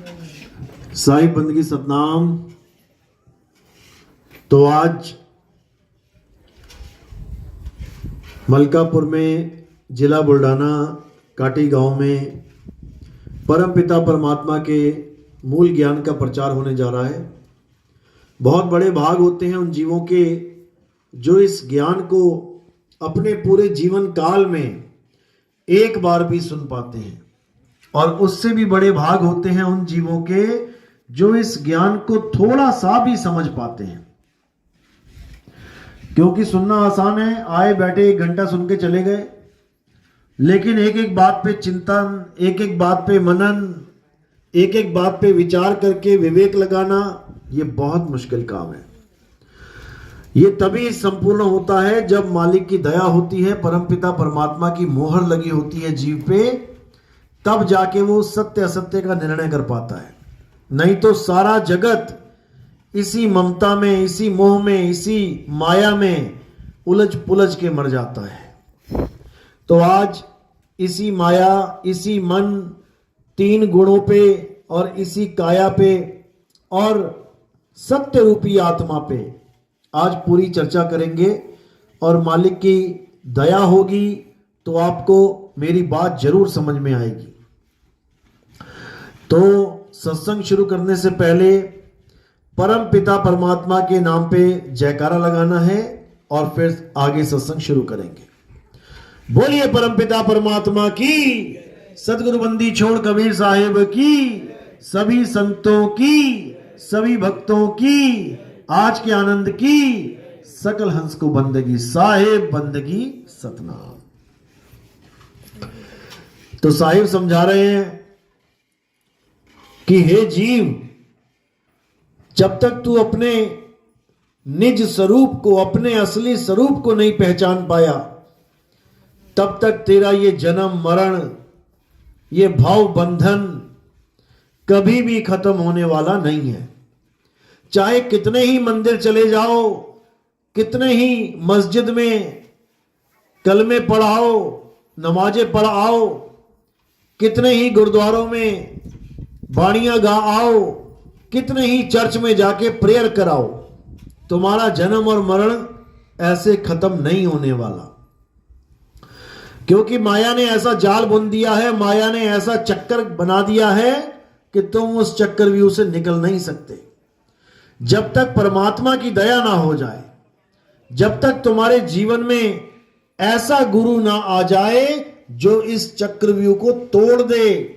साहिब बंदगी सतनाम। तो आज मलकापुर में जिला बुल्ढाना काटी गांव में परम पिता परमात्मा के मूल ज्ञान का प्रचार होने जा रहा है। बहुत बड़े भाग होते हैं उन जीवों के जो इस ज्ञान को अपने पूरे जीवन काल में एक बार भी सुन पाते हैं, और उससे भी बड़े भाग होते हैं उन जीवों के जो इस ज्ञान को थोड़ा सा भी समझ पाते हैं। क्योंकि सुनना आसान है, आए बैठे 1 घंटा सुन के चले गए, लेकिन एक एक बात पे चिंतन, एक एक बात पे मनन, एक एक बात पे विचार करके विवेक लगाना, ये बहुत मुश्किल काम है। ये तभी संपूर्ण होता है जब मालिक की दया होती है, परमपिता परमात्मा की मोहर लगी होती है जीव पे, तब जाके वो सत्य असत्य का निर्णय कर पाता है। नहीं तो सारा जगत इसी ममता में, इसी मोह में, इसी माया में उलझ पुलझ के मर जाता है। तो आज इसी माया, इसी मन, 3 गुणों पे और इसी काया पे और सत्य रूपी आत्मा पे आज पूरी चर्चा करेंगे, और मालिक की दया होगी तो आपको मेरी बात जरूर समझ में आएगी। तो सत्संग शुरू करने से पहले परम पिता परमात्मा के नाम पे जयकारा लगाना है और फिर आगे सत्संग शुरू करेंगे। बोलिए परम पिता परमात्मा की, सदगुरु बंदी छोड़ कबीर साहिब की, सभी संतों की, सभी भक्तों की, आज के आनंद की, सकल हंस को बंदगी, साहिब बंदगी सतनाम। तो साहिब समझा रहे हैं कि हे जीव, जब तक तू अपने निज स्वरूप को, अपने असली स्वरूप को नहीं पहचान पाया, तब तक तेरा ये जन्म मरण, ये भाव बंधन कभी भी खत्म होने वाला नहीं है। चाहे कितने ही मंदिर चले जाओ, कितने ही मस्जिद में कलमे पढ़ाओ, नमाजें पढ़ाओ, कितने ही गुरुद्वारों में बाणियां गा आओ, कितने ही चर्च में जाके प्रेयर कराओ, तुम्हारा जन्म और मरण ऐसे खत्म नहीं होने वाला। क्योंकि माया ने ऐसा जाल बुन दिया है, माया ने ऐसा चक्कर बना दिया है कि तुम उस चक्रव्यूह से निकल नहीं सकते। जब तक परमात्मा की दया ना हो जाए, जब तक तुम्हारे जीवन में ऐसा गुरु ना आ जाए जो इस चक्रव्यूह को तोड़ दे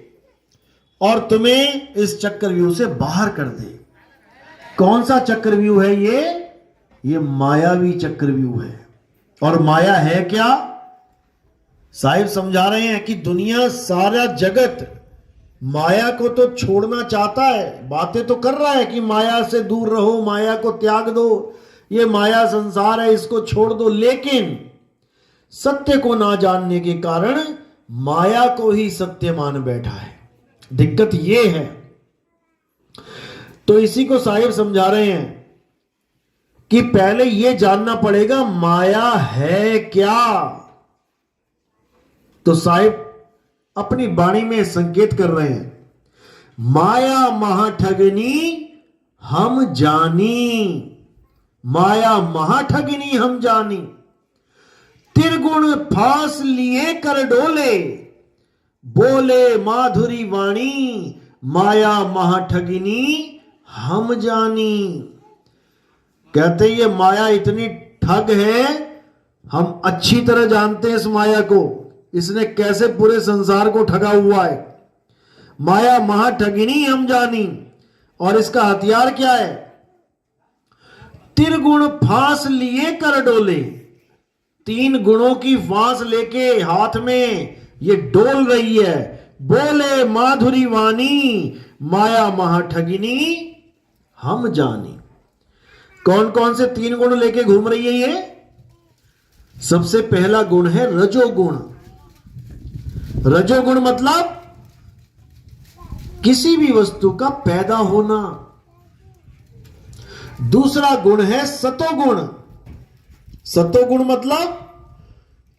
और तुम्हें इस चक्रव्यूह से बाहर कर दे। कौन सा चक्रव्यूह है ये मायावी चक्रव्यूह है। और माया है क्या? साहिब समझा रहे हैं कि दुनिया, सारा जगत माया को तो छोड़ना चाहता है, बातें तो कर रहा है कि माया से दूर रहो, माया को त्याग दो, ये माया संसार है, इसको छोड़ दो, लेकिन सत्य को ना जानने के कारण माया को ही सत्य मान बैठा है। दिक्कत ये है। तो इसी को साहिब समझा रहे हैं कि पहले ये जानना पड़ेगा माया है क्या। तो साहिब अपनी वाणी में संकेत कर रहे हैं, माया महाठगनी हम जानी, माया महाठगनी हम जानी, त्रिगुण फांस लिए कर डोले, बोले माधुरी वाणी, माया महाठगिनी हम जानी। कहते ये माया इतनी ठग है, हम अच्छी तरह जानते हैं इस माया को, इसने कैसे पूरे संसार को ठगा हुआ है। माया महाठगिनी हम जानी, और इसका हथियार क्या है? त्रिगुण फांस लिए कर डोले, 3 गुणों की फांस लेके हाथ में ये डोल रही है। बोले माधुरी वाणी, माया महाठगिनी हम जानी। कौन कौन से 3 गुण लेके घूम रही है ये? सबसे पहला गुण है रजोगुण। रजोगुण मतलब किसी भी वस्तु का पैदा होना। दूसरा गुण है सतोगुण। सतोगुण मतलब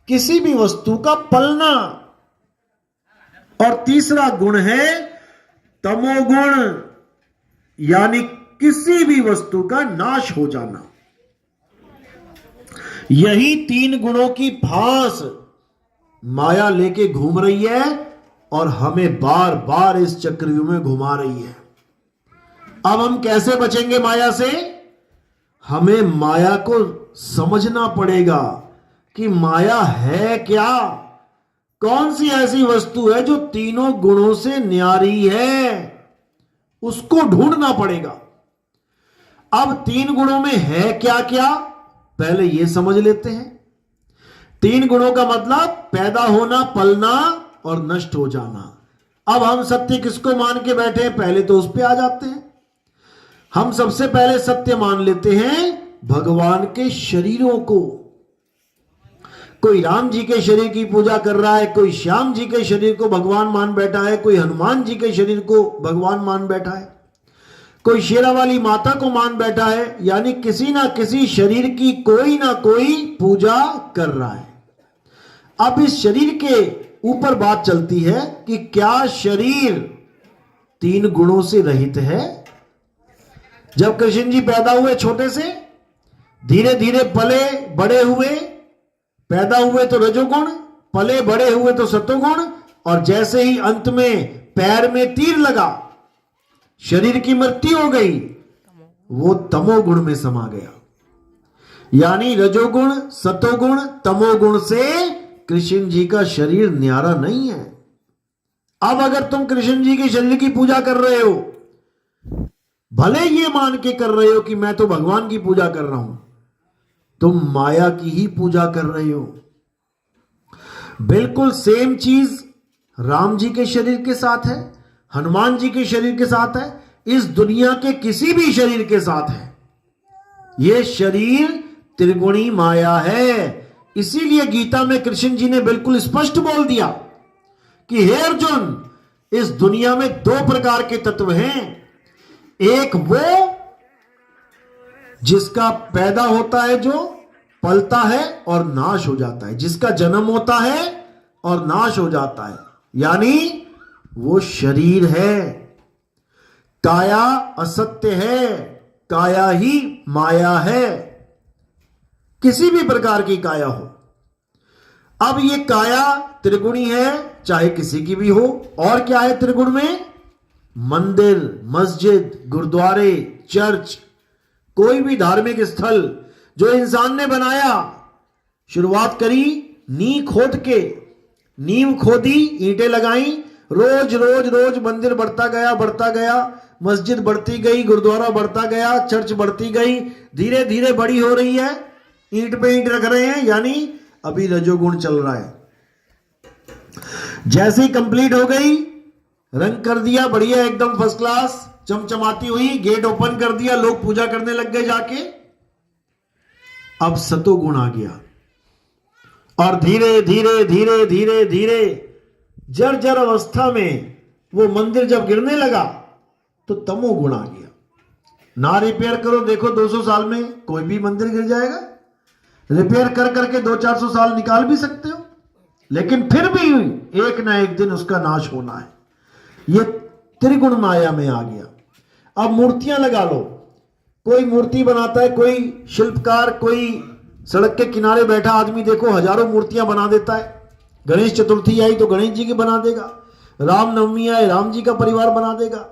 किसी भी वस्तु का पलना। और तीसरा गुण है तमोगुण यानी किसी भी वस्तु का नाश हो जाना। यही तीन गुणों की फांस माया लेके घूम रही है और हमें बार बार इस चक्रव्यूह में घुमा रही है। अब हम कैसे बचेंगे माया से? हमें माया को समझना पड़ेगा कि माया है क्या, कौन सी ऐसी वस्तु है जो तीनों गुणों से न्यारी है, उसको ढूंढना पड़ेगा। अब तीन गुणों में है क्या क्या, पहले यह समझ लेते हैं। तीन गुणों का मतलब पैदा होना, पलना और नष्ट हो जाना। अब हम सत्य किसको मान के बैठे हैं? पहले तो उस पे आ जाते हैं। हम सबसे पहले सत्य मान लेते हैं भगवान के शरीरों को। कोई राम जी के शरीर की पूजा कर रहा है, कोई श्याम जी के शरीर को भगवान मान बैठा है, कोई हनुमान जी के शरीर को भगवान मान बैठा है, कोई शेरा वाली माता को मान बैठा है। यानी किसी ना किसी शरीर की कोई ना कोई पूजा कर रहा है। अब इस शरीर के ऊपर बात चलती है कि क्या शरीर तीन गुणों से रहित है? जब कृष्ण जी पैदा हुए छोटे से, धीरे धीरे पले बड़े हुए, पैदा हुए तो रजोगुण, पले बड़े हुए तो सतोगुण, और जैसे ही अंत में पैर में तीर लगा, शरीर की मृत्यु हो गई, वो तमोगुण में समा गया। यानी रजोगुण, सतोगुण, तमोगुण से कृष्ण जी का शरीर न्यारा नहीं है। अब अगर तुम कृष्ण जी के शरीर की पूजा कर रहे हो, भले ये मान के कर रहे हो कि मैं तो भगवान की पूजा कर रहा हूं, तुम माया की ही पूजा कर रहे हो। बिल्कुल सेम चीज राम जी के शरीर के साथ है, हनुमान जी के शरीर के साथ है, इस दुनिया के किसी भी शरीर के साथ है। यह शरीर त्रिगुणी माया है। इसीलिए गीता में कृष्ण जी ने बिल्कुल स्पष्ट बोल दिया कि हे अर्जुन, इस दुनिया में दो प्रकार के तत्व हैं। एक वो जिसका पैदा होता है, जो पलता है और नाश हो जाता है, जिसका जन्म होता है और नाश हो जाता है, यानी वो शरीर है। काया असत्य है, काया ही माया है, किसी भी प्रकार की काया हो। अब ये काया त्रिगुणी है, चाहे किसी की भी हो। और क्या है त्रिगुण में? मंदिर, मस्जिद, गुरुद्वारे, चर्च, कोई भी धार्मिक स्थल जो इंसान ने बनाया। शुरुआत करी नींव खोद के, नींव खोदी, ईंटें लगाई, रोज रोज रोज मंदिर बढ़ता गया, बढ़ता गया, मस्जिद बढ़ती गई, गुरुद्वारा बढ़ता गया, चर्च बढ़ती गई, धीरे धीरे बड़ी हो रही है, ईंट पे ईंट रख रहे हैं। यानी अभी रजोगुण चल रहा है। जैसे ही कंप्लीट हो गई, रंग कर दिया बढ़िया, एकदम फर्स्ट क्लास, चमचमाती हुई, गेट ओपन कर दिया, लोग पूजा करने लग गए जाके। अब सतोगुण आ गया और धीरे धीरे धीरे धीरे धीरे जर्जर अवस्था में वो मंदिर जब गिरने लगा तो तमोगुण आ गया। ना रिपेयर करो, देखो 200 साल में कोई भी मंदिर गिर जाएगा। रिपेयर कर करके 200-400 साल निकाल भी सकते हो, लेकिन फिर भी एक ना एक दिन उसका नाश होना है। ये त्रिगुण माया में आ गया। अब मूर्तियां लगा लो, कोई मूर्ति बनाता है, कोई शिल्पकार, कोई सड़क के किनारे बैठा आदमी देखो हजारों मूर्तियां बना देता है। गणेश चतुर्थी आई तो गणेश जी की बना देगा, रामनवमी आए राम जी का परिवार बना देगा,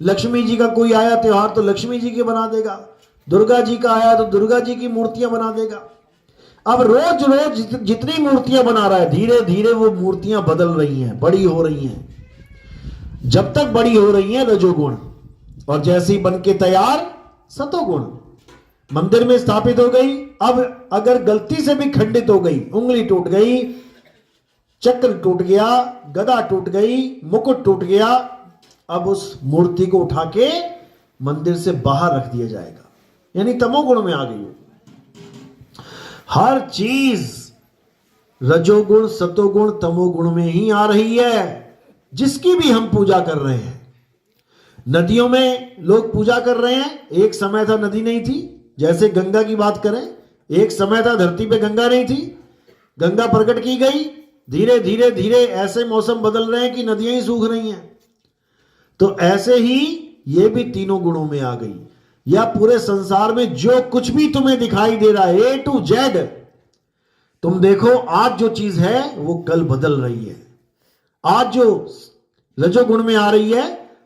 लक्ष्मी जी का कोई आया त्योहार तो लक्ष्मी जी के बना देगा, दुर्गा जी का आया तो दुर्गा जी की मूर्तियां बना देगा। अब रोज रोज जितनी मूर्तियां बना रहा है, धीरे धीरे वो मूर्तियां बदल रही हैं, बड़ी हो रही हैं। जब तक बड़ी हो रही हैं रजोगुण, और जैसी बन के तैयार सतोगुण मंदिर में स्थापित हो गई। अब अगर गलती से भी खंडित हो गई, उंगली टूट गई, चक्र टूट गया, गदा टूट गई, मुकुट टूट गया, अब उस मूर्ति को उठा के मंदिर से बाहर रख दिया जाएगा। यानी तमोगुण में आ गई। हर चीज रजोगुण, सतोगुण, तमोगुण में ही आ रही है, जिसकी भी हम पूजा कर रहे हैं। नदियों में लोग पूजा कर रहे हैं। एक समय था नदी नहीं थी। जैसे गंगा की बात करें, एक समय था धरती पे गंगा नहीं थी, गंगा प्रकट की गई, धीरे धीरे धीरे ऐसे मौसम बदल रहे हैं कि नदियां ही सूख रही हैं। तो ऐसे ही ये भी तीनों गुणों में आ गई। या पूरे संसार में जो कुछ भी तुम्हें दिखाई दे रहा है, A to Z, तुम देखो आज जो चीज है वो कल बदल रही है। आज जो रजोगुण में आ रही है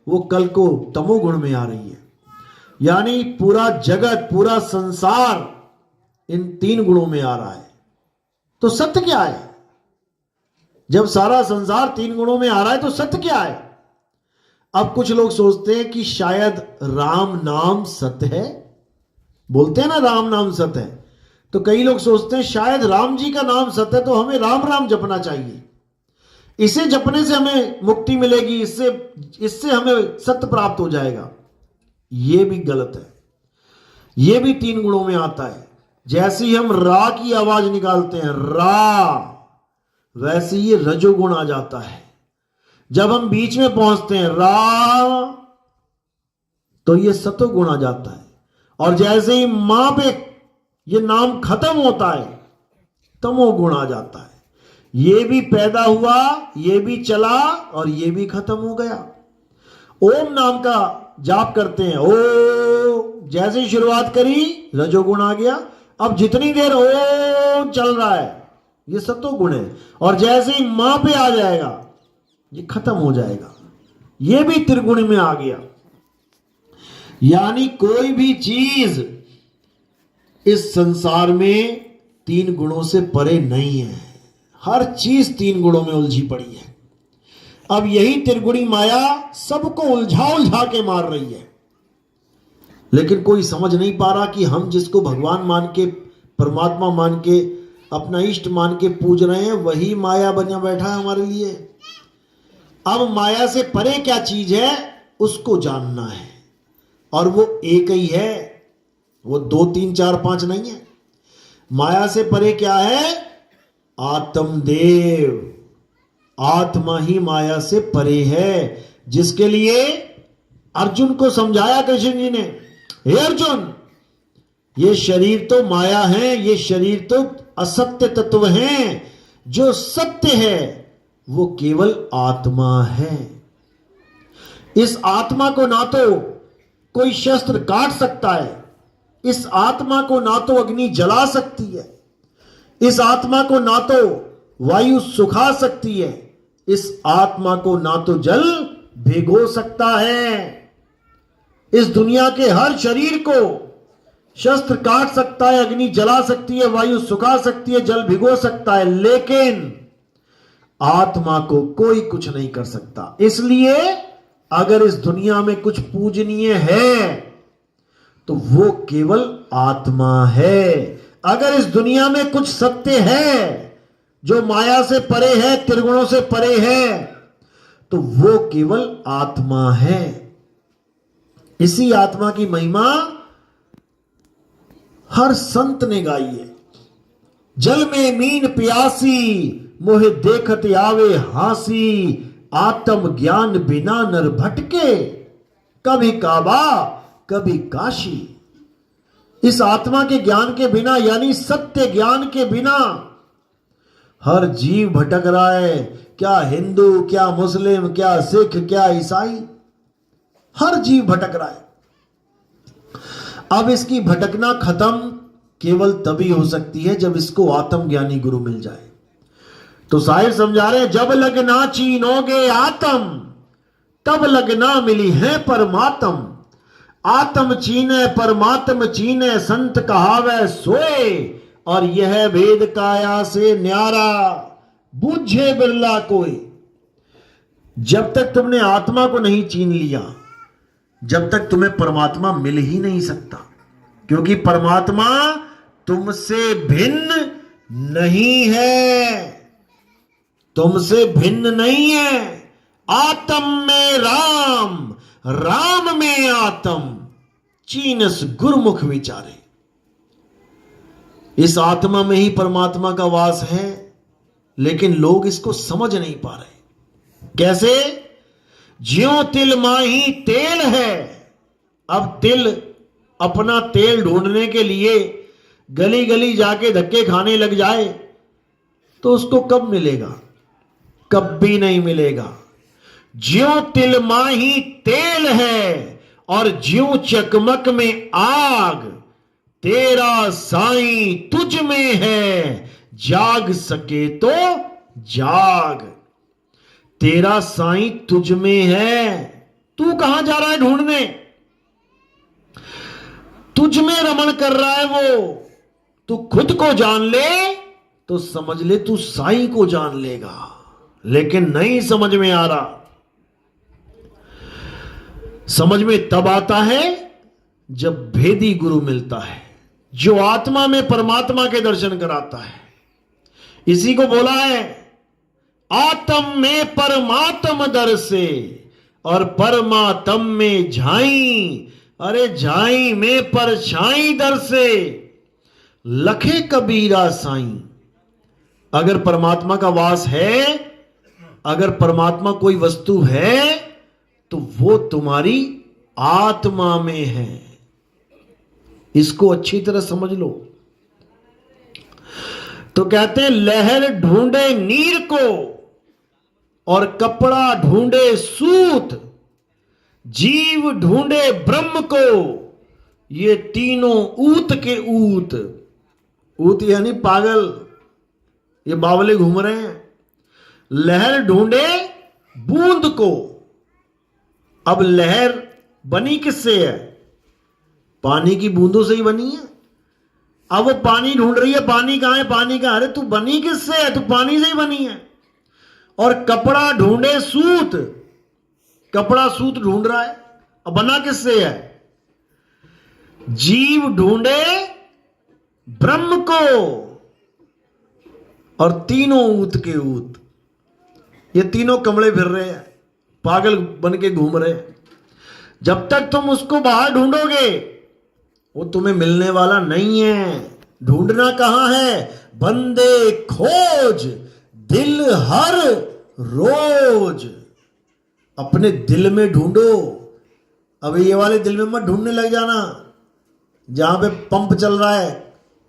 वो कल को तमोगुण में आ रही है। यानी पूरा जगत, पूरा संसार इन तीन गुणों में आ रहा है। तो सत्य क्या है? जब सारा संसार तीन गुणों में आ रहा है तो सत्य क्या है? अब कुछ लोग सोचते हैं कि शायद राम नाम सत्य है। बोलते हैं ना राम नाम सत्य है, तो कई लोग सोचते हैं शायद राम जी का नाम सत्य है तो हमें राम राम जपना चाहिए, इसे जपने से हमें मुक्ति मिलेगी, इससे हमें सत्य प्राप्त हो जाएगा। यह भी गलत है। यह भी तीन गुणों में आता है। जैसे ही हम रा की आवाज निकालते हैं रा, वैसे ही रजोगुण आ जाता है। जब हम बीच में पहुंचते हैं रा, तो ये सतोगुण आ जाता है। और जैसे ही मां पे ये नाम खत्म होता है, तमोगुण आ जाता है। ये भी पैदा हुआ, ये भी चला और ये भी खत्म हो गया। ओम नाम का जाप करते हैं, ओ जैसे ही शुरुआत करी रजोगुण आ गया। अब जितनी देर ओम चल रहा है ये सतोगुण है, और जैसे ही मां पे आ जाएगा ये खत्म हो जाएगा। ये भी त्रिगुण में आ गया। यानी कोई भी चीज इस संसार में तीन गुणों से परे नहीं है। हर चीज तीन गुणों में उलझी पड़ी है। अब यही त्रिगुणी माया सबको उलझा उलझा के मार रही है। लेकिन कोई समझ नहीं पा रहा कि हम जिसको भगवान मान के, परमात्मा मान के, अपना इष्ट मान के पूज रहे हैं, वही माया बना बैठा है हमारे लिए। अब माया से परे क्या चीज है उसको जानना है, और वो एक ही है, वो 2 3 4 5 नहीं है। माया से परे क्या है? आत्मदेव। आत्मा ही माया से परे है, जिसके लिए अर्जुन को समझाया कृष्ण जी ने, हे अर्जुन, ये शरीर तो माया है, ये शरीर तो असत्य तत्व हैं, जो सत्य है वो केवल आत्मा है। इस आत्मा को ना तो कोई शस्त्र काट सकता है, इस आत्मा को ना तो अग्नि जला सकती है, इस आत्मा को ना तो वायु सुखा सकती है, इस आत्मा को ना तो जल भिगो सकता है। इस दुनिया के हर शरीर को शस्त्र काट सकता है, अग्नि जला सकती है, वायु सुखा सकती है, जल भिगो सकता है, लेकिन आत्मा को कोई कुछ नहीं कर सकता। इसलिए अगर इस दुनिया में कुछ पूजनीय है तो वो केवल आत्मा है। अगर इस दुनिया में कुछ सत्य है जो माया से परे है, त्रिगुणों से परे है, तो वो केवल आत्मा है। इसी आत्मा की महिमा हर संत ने गाई है। जल में मीन प्यासी, मोहे देखत आवे हासी, आत्म ज्ञान बिना नर भटके, कभी काबा कभी काशी। इस आत्मा के ज्ञान के बिना, यानी सत्य ज्ञान के बिना हर जीव भटक रहा है। क्या हिंदू, क्या मुस्लिम, क्या सिख, क्या ईसाई, हर जीव भटक रहा है। अब इसकी भटकना खत्म केवल तभी हो सकती है जब इसको आत्मज्ञानी गुरु मिल जाए। तो शायर समझा रहे हैं, जब लगना चीनोगे आत्म, तब लगना मिली है परमात्म। आत्म चीने परमात्म चीने, संत कहावे सोए, और यह भेद काया से न्यारा, बूझे बिरला कोई। जब तक तुमने आत्मा को नहीं चीन लिया, जब तक तुम्हें परमात्मा मिल ही नहीं सकता, क्योंकि परमात्मा तुमसे भिन्न नहीं है, तुमसे भिन्न नहीं है। आत्म में राम, राम में आत्म, चीनस गुरमुख विचारे। इस आत्मा में ही परमात्मा का वास है, लेकिन लोग इसको समझ नहीं पा रहे। कैसे? ज्यों तिल माही तेल है। अब तिल अपना तेल ढूंढने के लिए गली गली जाके धक्के खाने लग जाए तो उसको कब मिलेगा? कभी नहीं मिलेगा। ज्यों तिल माही तेल है और ज्यों चकमक में आग, तेरा साईं तुझ में है, जाग सके तो जाग। तेरा साईं तुझ में है, तू कहां जा रहा है ढूंढने? तुझ में रमण कर रहा है वो। तू खुद को जान ले तो समझ ले तू साईं को जान लेगा, लेकिन नहीं समझ में आ रहा। समझ में तब आता है जब भेदी गुरु मिलता है, जो आत्मा में परमात्मा के दर्शन कराता है। इसी को बोला है, आत्म में परमात्म दर से और परमात्म में झाई, अरे झाई में परछाई दर से, लखे कबीरा साईं। अगर परमात्मा का वास है, अगर परमात्मा कोई वस्तु है, तो वो तुम्हारी आत्मा में है। इसको अच्छी तरह समझ लो। तो कहते हैं, लहर ढूंढे नीर को और कपड़ा ढूंढे सूत, जीव ढूंढे ब्रह्म को, ये तीनों ऊत के ऊत। ऊत यानी पागल, ये बावले घूम रहे हैं। लहर ढूंढे बूंद को। अब लहर बनी किससे है? पानी की बूंदों से ही बनी है। अब वो पानी ढूंढ रही है, पानी कहां है, पानी कहां? अरे तू बनी किससे है? तू पानी से ही बनी है। और कपड़ा ढूंढे सूत, कपड़ा सूत ढूंढ रहा है, अब बना किससे है? जीव ढूंढे ब्रह्म को, और तीनों ऊत के ऊत। ये तीनों कमले फिर रहे हैं, पागल बन के घूम रहे हैं। जब तक तुम उसको बाहर ढूंढोगे, वो तुम्हें मिलने वाला नहीं है। ढूंढना कहां है? बंदे खोज दिल हर रोज। अपने दिल में ढूंढो। अब ये वाले दिल में मत ढूंढने लग जाना जहां पे पंप चल रहा है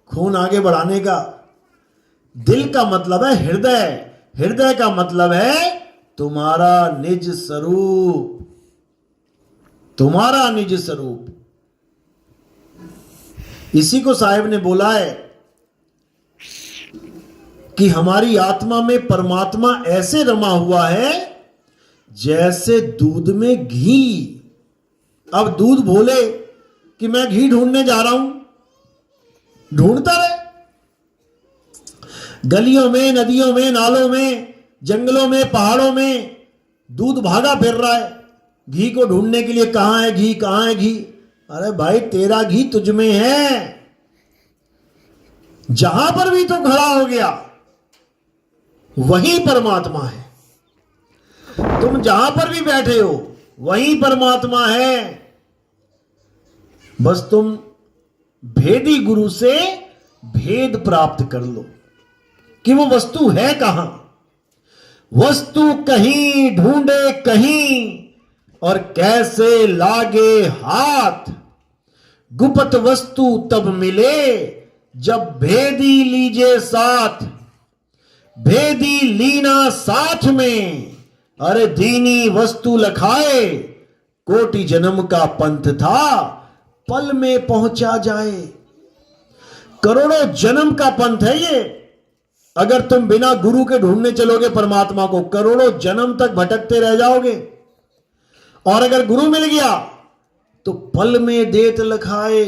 खून आगे बढ़ाने का। दिल का मतलब है हृदय, हृदय का मतलब है तुम्हारा निज स्वरूप, तुम्हारा निज स्वरूप। इसी को साहिब ने बोला है कि हमारी आत्मा में परमात्मा ऐसे रमा हुआ है जैसे दूध में घी। अब दूध बोले कि मैं घी ढूंढने जा रहा हूं, ढूंढता रहे। गलियों में, नदियों में, नालों में, जंगलों में, पहाड़ों में दूध भागा फिर रहा है घी को ढूंढने के लिए। कहां है घी, कहां है घी? अरे भाई, तेरा घी तुझ में है। जहां पर भी तो खड़ा हो गया वही परमात्मा है। तुम जहां पर भी बैठे हो वही परमात्मा है। बस तुम भेदी गुरु से भेद प्राप्त कर लो कि वो वस्तु है कहां। वस्तु कहीं ढूंढे कहीं और कैसे लागे हाथ, गुप्त वस्तु तब मिले जब भेदी लीजे साथ। भेदी लीना साथ में, अरे दीनी वस्तु लखाए। कोटि जन्म का पंथ था पल में पहुंचा जाए। करोड़ों जन्म का पंथ है ये। अगर तुम बिना गुरु के ढूंढने चलोगे परमात्मा को, करोड़ों जन्म तक भटकते रह जाओगे। और अगर गुरु मिल गया तो पल में देत लखाए।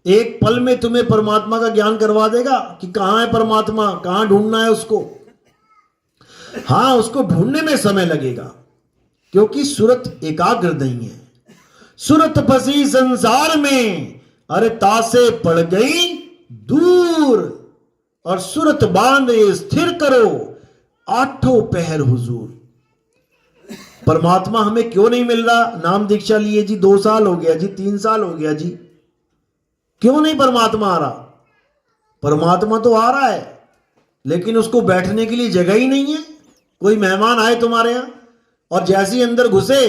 एक पल में तुम्हें परमात्मा का ज्ञान करवा देगा कि कहां है परमात्मा, कहां ढूंढना है उसको। हां, उसको ढूंढने में समय लगेगा क्योंकि सुरत एकाग्र नहीं है। सुरत फंसी संसार में, अरे तासे पड़ गई दूर। और सुरत बांधे स्थिर करो आठों पहर हुजूर। परमात्मा हमें क्यों नहीं मिल रहा? नाम दीक्षा लिए जी 2 साल हो गया जी, 3 साल हो गया जी, क्यों नहीं परमात्मा आ रहा? परमात्मा तो आ रहा है, लेकिन उसको बैठने के लिए जगह ही नहीं है। कोई मेहमान आए तुम्हारे यहां और जैसे ही अंदर घुसे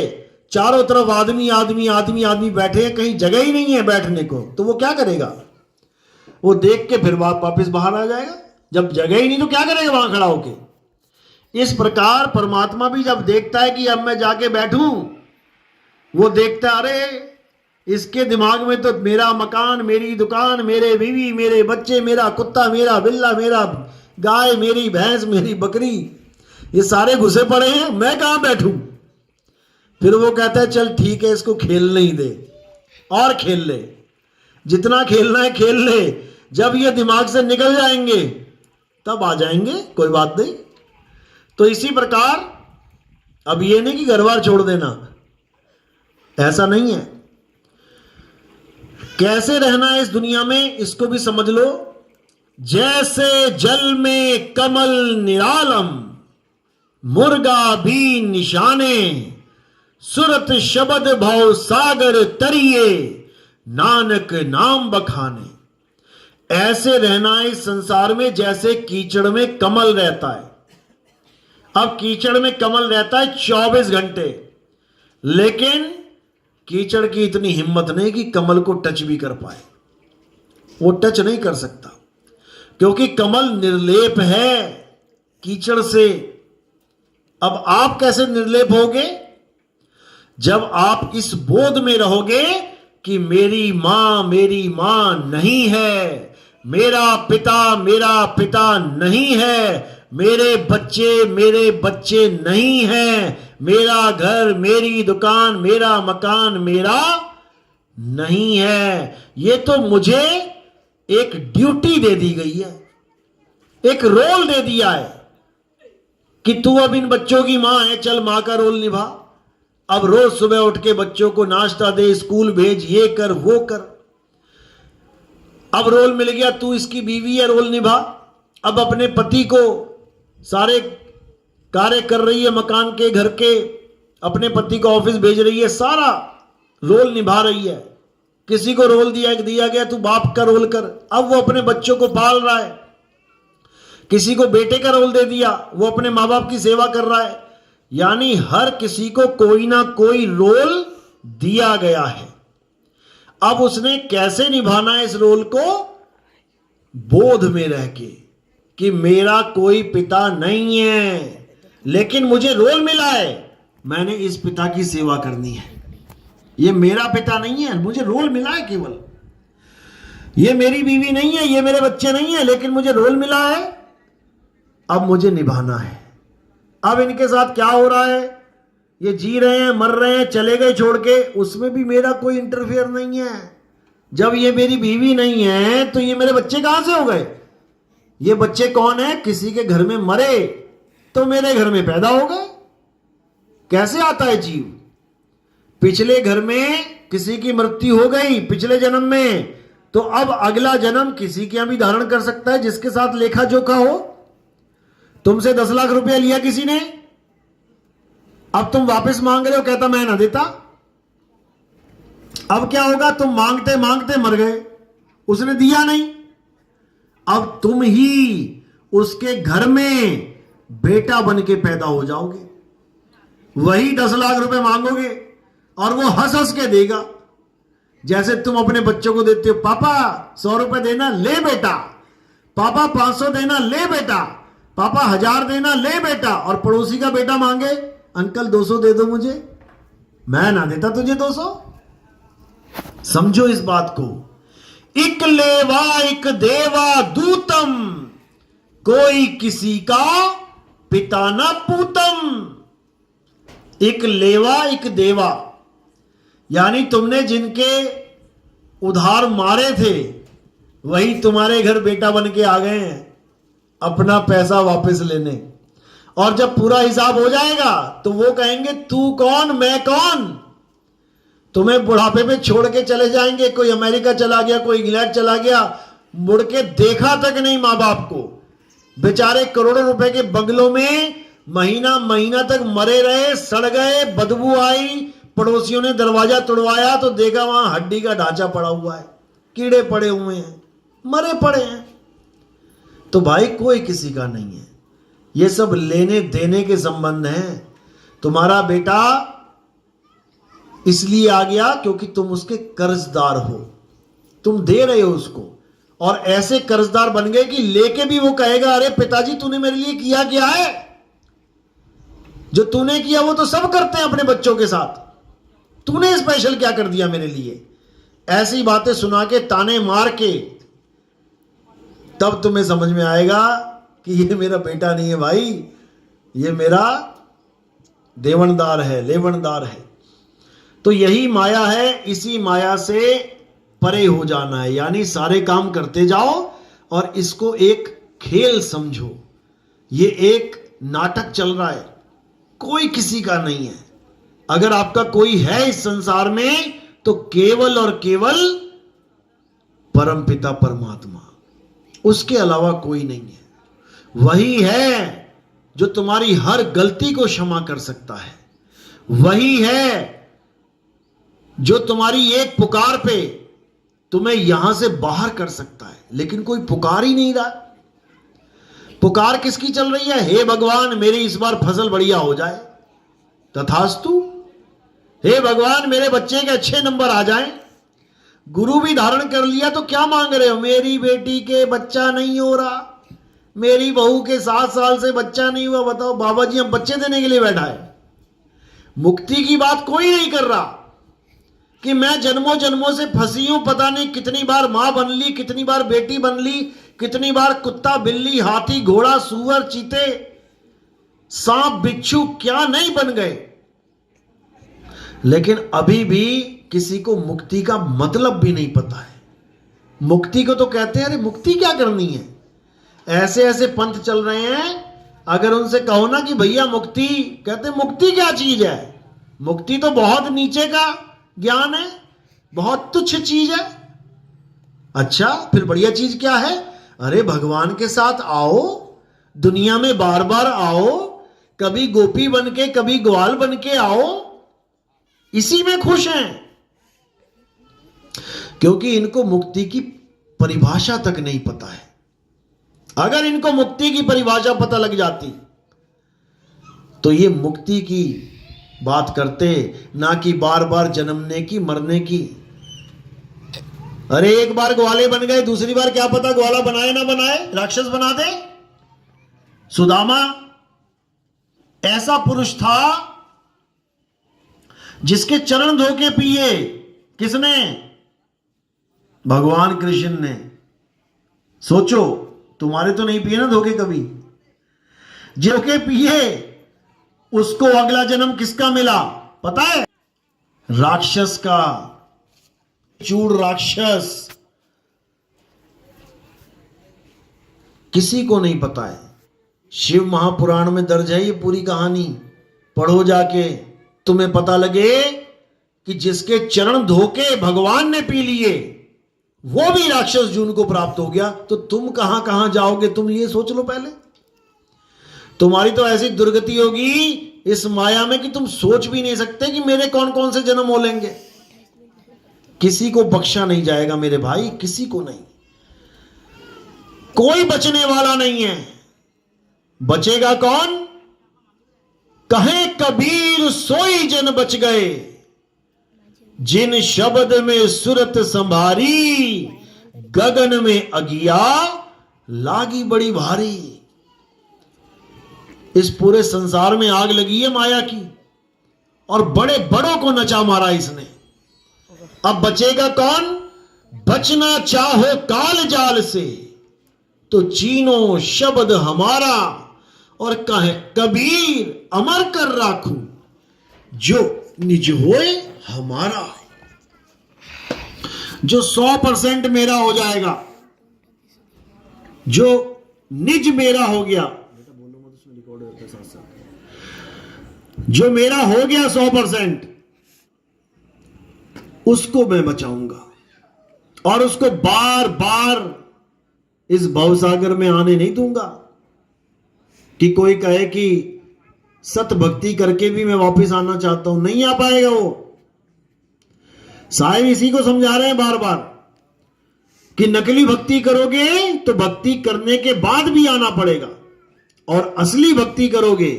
चारों तरफ आदमी आदमी आदमी आदमी बैठे हैं, कहीं जगह ही नहीं है बैठने को, तो वो क्या करेगा? वो देख के फिर वापस बाहर आ जाएगा। जब जगह ही नहीं तो क्या करेगा वहां खड़ा होके? इस प्रकार परमात्मा भी जब देखता है कि अब मैं जाके बैठूं, वो देखता है अरे इसके दिमाग में तो मेरा मकान, मेरी दुकान, मेरे बीवी, मेरे बच्चे, मेरा कुत्ता, मेरा बिल्ला, मेरा गाय, मेरी भैंस, मेरी बकरी, ये सारे घुसे पड़े हैं, मैं कहां बैठूं। फिर वो कहता है चल ठीक है, इसको खेलने ही दे और खेल ले, जितना खेलना है खेल ले, जब ये दिमाग से निकल जाएंगे तब आ जाएंगे, कोई बात नहीं। तो इसी प्रकार अब ये नहीं कि घर बार छोड़ देना, ऐसा नहीं है। कैसे रहना है इस दुनिया में, इसको भी समझ लो। जैसे जल में कमल निरालम, मुर्गा भी निशाने, सुरत शब्द भव सागर तरिए, नानक नाम बखाने। ऐसे रहना है इस संसार में जैसे कीचड़ में कमल रहता है। अब कीचड़ में कमल रहता है 24 घंटे, लेकिन कीचड़ की इतनी हिम्मत नहीं कि कमल को टच भी कर पाए, वो टच नहीं कर सकता, क्योंकि कमल निर्लेप है कीचड़ से। अब आप कैसे निर्लेप होगे? जब आप इस बोध में रहोगे कि मेरी मां नहीं है, मेरा पिता नहीं है, मेरे बच्चे नहीं हैं, मेरा घर, मेरी दुकान, मेरा मकान मेरा नहीं है। ये तो मुझे एक ड्यूटी दे दी गई है, एक रोल दे दिया है कि तू अब इन बच्चों की मां है, चल मां का रोल निभा। अब रोज सुबह उठ के बच्चों को नाश्ता दे, स्कूल भेज, ये कर वो कर। अब रोल मिल गया, तू इसकी बीवी है, रोल निभा। अब अपने पति को सारे कार्य कर रही है, मकान के, घर के, अपने पति को ऑफिस भेज रही है, सारा रोल निभा रही है। किसी को रोल दिया गया तू बाप का रोल कर, अब वो अपने बच्चों को पाल रहा है। किसी को बेटे का रोल दे दिया, वो अपने माँ बाप की सेवा कर रहा है। यानी हर किसी को कोई ना कोई रोल दिया गया है। अब उसने कैसे निभाना है इस रोल को? बोध में रह के कि मेरा कोई पिता नहीं है, लेकिन मुझे रोल मिला है, मैंने इस पिता की सेवा करनी है। ये मेरा पिता नहीं है, मुझे रोल मिला है केवल। ये मेरी बीवी नहीं है, ये मेरे बच्चे नहीं है, लेकिन मुझे रोल मिला है, अब मुझे निभाना है। अब इनके साथ क्या हो रहा है, ये जी रहे हैं, मर रहे हैं, चले गए छोड़ के, उसमें भी मेरा कोई इंटरफेयर नहीं है। जब ये मेरी बीवी नहीं है तो ये मेरे बच्चे कहां से हो गए? ये बच्चे कौन है? किसी के घर में मरे तो मेरे घर में पैदा हो गए। कैसे आता है जीव? पिछले घर में किसी की मृत्यु हो गई पिछले जन्म में, तो अब अगला जन्म किसी के यहां भी धारण कर सकता है जिसके साथ लेखा जोखा हो। तुमसे 10 लाख रुपया लिया किसी ने, अब तुम वापस मांग रहे हो, कहता मैं ना देता। अब क्या होगा? तुम मांगते मांगते मर गए, उसने दिया नहीं। अब तुम ही उसके घर में बेटा बन के पैदा हो जाओगे, वही 10 लाख रुपए मांगोगे और वो हंस हंस के देगा। जैसे तुम अपने बच्चों को देते हो, पापा 100 रुपए देना, ले बेटा। पापा 500 देना, ले बेटा। पापा 1000 देना, ले बेटा। और पड़ोसी का बेटा मांगे, अंकल 200 दे दो मुझे, मैं ना देता तुझे 200। समझो इस बात को। इक लेवा इक देवा दूतम, कोई किसी का पिता ना पूतम। एक लेवा एक देवा, यानी तुमने जिनके उधार मारे थे वही तुम्हारे घर बेटा बन के आ गए हैं अपना पैसा वापस लेने। और जब पूरा हिसाब हो जाएगा तो वो कहेंगे तू कौन मैं कौन। तुम्हें बुढ़ापे में छोड़ के चले जाएंगे, कोई अमेरिका चला गया, कोई इंग्लैंड चला गया, मुड़ के देखा तक नहीं मां बाप को। बेचारे करोड़ों रुपए के बंगलों में महीना महीना तक मरे रहे, सड़ गए, बदबू आई, पड़ोसियों ने दरवाजा तोड़वाया तो देखा वहां हड्डी का ढांचा पड़ा हुआ है, कीड़े पड़े हुए हैं, मरे पड़े हैं। तो भाई कोई किसी का नहीं है, ये सब लेने देने के संबंध हैं। तुम्हारा बेटा इसलिए आ गया क्योंकि तुम उसके कर्जदार हो, तुम दे रहे हो उसको, और ऐसे कर्जदार बन गए कि लेके भी वो कहेगा अरे पिताजी तूने मेरे लिए किया क्या है। जो तूने किया वो तो सब करते हैं अपने बच्चों के साथ, तूने स्पेशल क्या कर दिया मेरे लिए? ऐसी बातें सुना के, ताने मार के, तब तुम्हें समझ में आएगा कि ये मेरा बेटा नहीं है भाई, ये मेरा देवनदार है, लेवनदार है। तो यही माया है, इसी माया से परे हो जाना है, यानी सारे काम करते जाओ और इसको एक खेल समझो। ये एक नाटक चल रहा है, कोई किसी का नहीं है। अगर आपका कोई है इस संसार में तो केवल और केवल परमपिता परमात्मा, उसके अलावा कोई नहीं है। वही है जो तुम्हारी हर गलती को क्षमा कर सकता है, वही है जो तुम्हारी एक पुकार पे तुम्हें यहां से बाहर कर सकता है। लेकिन कोई पुकार ही नहीं रहा। पुकार किसकी चल रही है? हे भगवान मेरी इस बार फसल बढ़िया हो जाए, तथास्तु। हे भगवान मेरे बच्चे के अच्छे नंबर आ जाएं। गुरु भी धारण कर लिया तो क्या मांग रहे हो? मेरी बेटी के बच्चा नहीं हो रहा, मेरी बहू के 7 साल से बच्चा नहीं हुआ। बताओ बाबा जी हम बच्चे देने के लिए बैठा है। मुक्ति की बात कोई नहीं कर रहा कि मैं जन्मों जन्मों से फंसी हूं, पता नहीं कितनी बार मां बन ली, कितनी बार बेटी बन ली, कितनी बार कुत्ता बिल्ली हाथी घोड़ा सूअर चीते सांप बिच्छू क्या नहीं बन गए। लेकिन अभी भी किसी को मुक्ति का मतलब भी नहीं पता है। मुक्ति को तो कहते हैं अरे मुक्ति क्या करनी है, ऐसे ऐसे पंथ चल रहे हैं। अगर उनसे कहो ना कि भैया मुक्ति, कहते मुक्ति क्या चीज है? मुक्ति तो बहुत नीचे का ज्ञान है, बहुत तुच्छ चीज है। अच्छा फिर बढ़िया चीज क्या है? अरे भगवान के साथ आओ, दुनिया में बार बार आओ, कभी गोपी बन के कभी ग्वाल बन के आओ, इसी में खुश हैं। क्योंकि इनको मुक्ति की परिभाषा तक नहीं पता है। अगर इनको मुक्ति की परिभाषा पता लग जाती तो ये मुक्ति की बात करते, ना कि बार बार जन्मने की मरने की। अरे एक बार ग्वाले बन गए, दूसरी बार क्या पता ग्वाला बनाए ना बनाए, राक्षस बना दे। सुदामा ऐसा पुरुष था जिसके चरण धोके पिए। किसने? भगवान कृष्ण ने। सोचो तुम्हारे तो नहीं पिए ना धोके कभी। धोके पिए, उसको अगला जन्म किसका मिला पता है? राक्षस का, चूड़ राक्षस। किसी को नहीं पता है। शिव महापुराण में दर्ज है ये पूरी कहानी, पढ़ो जाके, तुम्हें पता लगे कि जिसके चरण धोके भगवान ने पी लिए वो भी राक्षस जून को प्राप्त हो गया। तो तुम कहां कहां जाओगे, तुम ये सोच लो पहले। तुम्हारी तो ऐसी दुर्गति होगी इस माया में कि तुम सोच भी नहीं सकते कि मेरे कौन कौन से जन्म हो लेंगे। किसी को बख्शा नहीं जाएगा मेरे भाई, किसी को नहीं। कोई बचने वाला नहीं है। बचेगा कौन? कहे कबीर सोई जन बच गए, जिन शब्द में सुरत संभारी, गगन में अगिया लागी बड़ी भारी। इस पूरे संसार में आग लगी है माया की, और बड़े बड़ों को नचा मारा इसने। अब बचेगा कौन? बचना चाहो काल जाल से तो चीनो शब्द हमारा, और कहे कबीर अमर कर राखू, जो निज होए हमारा। जो 100% मेरा हो जाएगा, जो निज मेरा हो गया, जो मेरा हो गया 100%, उसको मैं बचाऊंगा और उसको बार बार इस भवसागर में आने नहीं दूंगा। कि कोई कहे कि सत भक्ति करके भी मैं वापस आना चाहता हूं, नहीं आ पाएगा वो। साहिब इसी को समझा रहे हैं बार बार कि नकली भक्ति करोगे तो भक्ति करने के बाद भी आना पड़ेगा, और असली भक्ति करोगे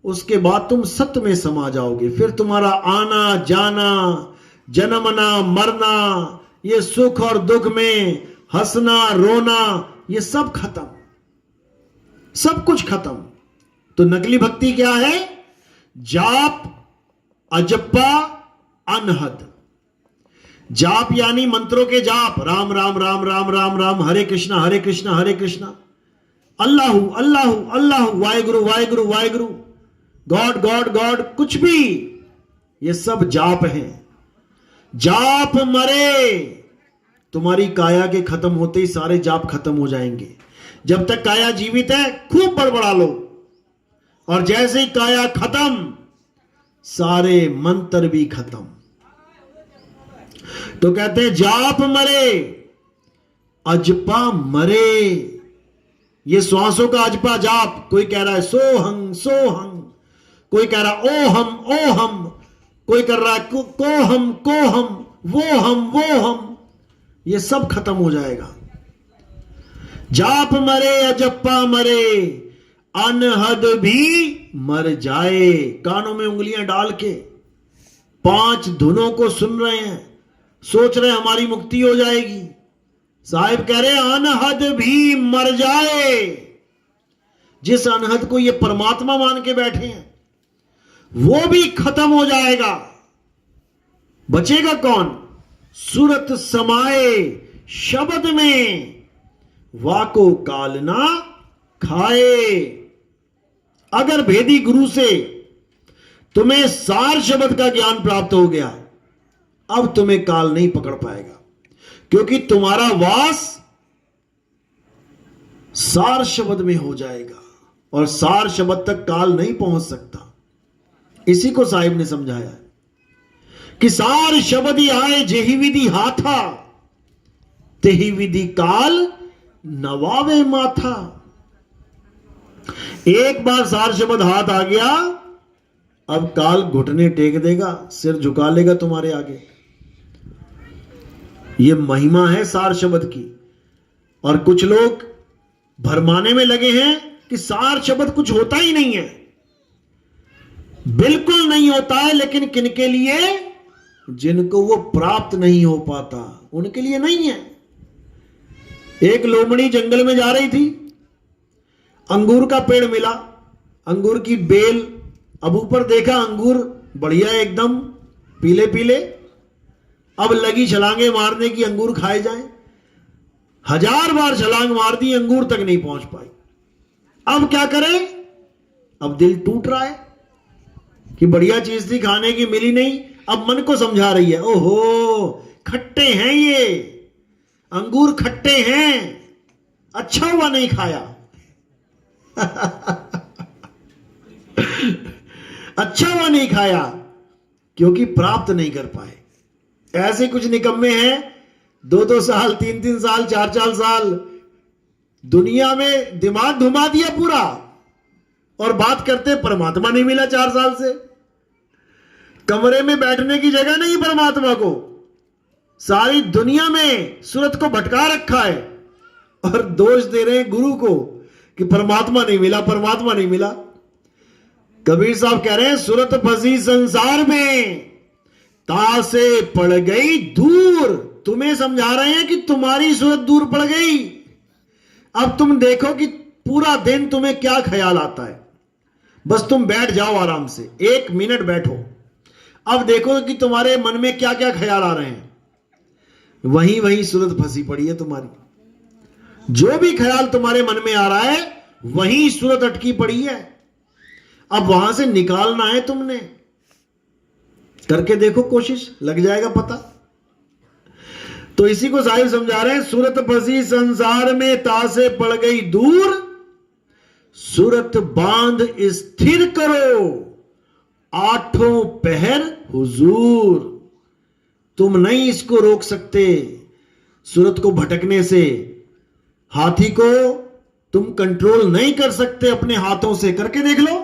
उसके बाद तुम सत्य में समा जाओगे। फिर तुम्हारा आना जाना, जन्मना मरना, ये सुख और दुख में हंसना रोना, ये सब खत्म, सब कुछ खत्म। तो नकली भक्ति क्या है? जाप, अजप्पा, अनहद। जाप यानी मंत्रों के जाप, राम राम राम राम राम राम, हरे कृष्णा हरे कृष्णा हरे कृष्णा, अल्लाहु अल्लाहु अल्लाहु, Waheguru Waheguru Waheguru, God God God, कुछ भी, ये सब जाप हैं। जाप मरे, तुम्हारी काया के खत्म होते ही सारे जाप खत्म हो जाएंगे। जब तक काया जीवित है खूब बड़बड़ा लो, और जैसे ही काया खत्म सारे मंत्र भी खत्म। तो कहते हैं जाप मरे, अजपा मरे। ये श्वासों का अजपा जाप, कोई कह रहा है सोहं सोहं, कोई कह रहा है ओहम ओहम, कोई कर रहा है कोहम कोहम, वो हम, ये सब खत्म हो जाएगा। जाप मरे, अजप्पा मरे, अनहद भी मर जाए। कानों में उंगलियां डाल के 5 धुनों को सुन रहे हैं, सोच रहे हैं हमारी मुक्ति हो जाएगी। साहिब कह रहे अनहद भी मर जाए। जिस अनहद को ये परमात्मा मान के बैठे हैं वो भी खत्म हो जाएगा। बचेगा कौन? सूरत समाए शब्द में, वाको काल ना खाए। अगर भेदी गुरु से तुम्हें सार शब्द का ज्ञान प्राप्त हो गया, अब तुम्हें काल नहीं पकड़ पाएगा, क्योंकि तुम्हारा वास सार शब्द में हो जाएगा, और सार शब्द तक काल नहीं पहुंच सकता। इसी को साहिब ने समझाया कि सार शब्द आए जेहि विधि हाथा, तेहि विधि काल नवावे माथा। एक बार सार शब्द हाथ आ गया, अब काल घुटने टेक देगा, सिर झुका लेगा तुम्हारे आगे। ये महिमा है सार शब्द की। और कुछ लोग भरमाने में लगे हैं कि सार शब्द कुछ होता ही नहीं है। बिल्कुल नहीं होता है, लेकिन किनके लिए? जिनको वो प्राप्त नहीं हो पाता उनके लिए नहीं है। एक लोमड़ी जंगल में जा रही थी, अंगूर का पेड़ मिला, अंगूर की बेल, अब ऊपर देखा अंगूर बढ़िया एकदम पीले पीले, अब लगी छलांगे मारने की अंगूर खाए जाए। 1000 बार छलांग मार दी, अंगूर तक नहीं पहुंच पाई। अब क्या करें? अब दिल टूट रहा है कि बढ़िया चीज थी खाने की, मिली नहीं। अब मन को समझा रही है, ओहो खट्टे हैं ये अंगूर, खट्टे हैं, अच्छा हुआ नहीं खाया। अच्छा हुआ नहीं खाया, क्योंकि प्राप्त नहीं कर पाए। ऐसे कुछ निकम्मे हैं, 2-2 साल, 3-3 साल, 4-4 साल दुनिया में दिमाग घुमा दिया पूरा, और बात करते परमात्मा नहीं मिला 4 साल से। कमरे में बैठने की जगह नहीं परमात्मा को, सारी दुनिया में सूरत को भटका रखा है, और दोष दे रहे हैं गुरु को कि परमात्मा नहीं मिला, परमात्मा नहीं मिला। कबीर साहब कह रहे हैं सूरत फंसी संसार में, तासे पड़ गई दूर। तुम्हें समझा रहे हैं कि तुम्हारी सूरत दूर पड़ गई। अब तुम देखो कि पूरा दिन तुम्हें क्या ख्याल आता है। बस तुम बैठ जाओ आराम से, 1 मिनट बैठो, अब देखो कि तुम्हारे मन में क्या क्या ख्याल आ रहे हैं। वहीं वहीं सूरत फंसी पड़ी है तुम्हारी। जो भी ख्याल तुम्हारे मन में आ रहा है वहीं सूरत अटकी पड़ी है। अब वहां से निकालना है तुमने, करके देखो कोशिश, लग जाएगा पता। तो इसी को साहिब समझा रहे हैं, सूरत फंसी संसार में, तासे पड़ गई दूर, सूरत बांध स्थिर करो, 8 पहर हुजूर। तुम नहीं इसको रोक सकते, सूरत को भटकने से। हाथी को तुम कंट्रोल नहीं कर सकते अपने हाथों से, करके देख लो।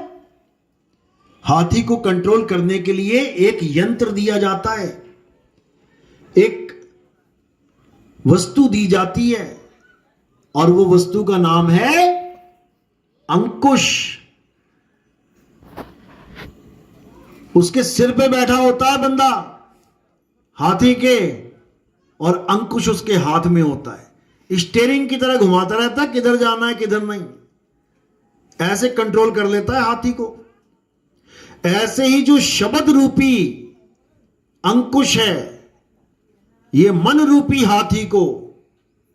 हाथी को कंट्रोल करने के लिए एक यंत्र दिया जाता है, एक वस्तु दी जाती है, और वो वस्तु का नाम है अंकुश। उसके सिर पे बैठा होता है बंदा हाथी के, और अंकुश उसके हाथ में होता है। स्टीयरिंग की तरह घुमाता रहता है, किधर जाना है किधर नहीं, ऐसे कंट्रोल कर लेता है हाथी को। ऐसे ही जो शब्द रूपी अंकुश है, ये मन रूपी हाथी को,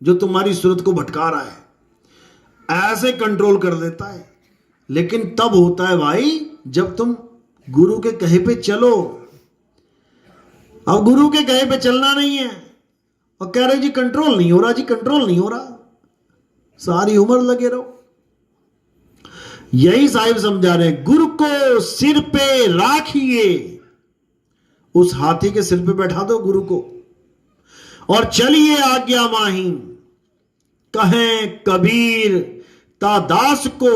जो तुम्हारी सूरत को भटका रहा है, ऐसे कंट्रोल कर देता है। लेकिन तब होता है भाई जब तुम गुरु के कहे पे चलो। अब गुरु के कहे पे चलना नहीं है और कह रहे जी कंट्रोल नहीं हो रहा, जी कंट्रोल नहीं हो रहा, सारी उम्र लगे रहो। यही साहिब समझा रहे हैं, गुरु को सिर पे राखिए, उस हाथी के सिर पे बैठा दो गुरु को, और चलिए आज्ञा माही। कहें कबीर ता दास को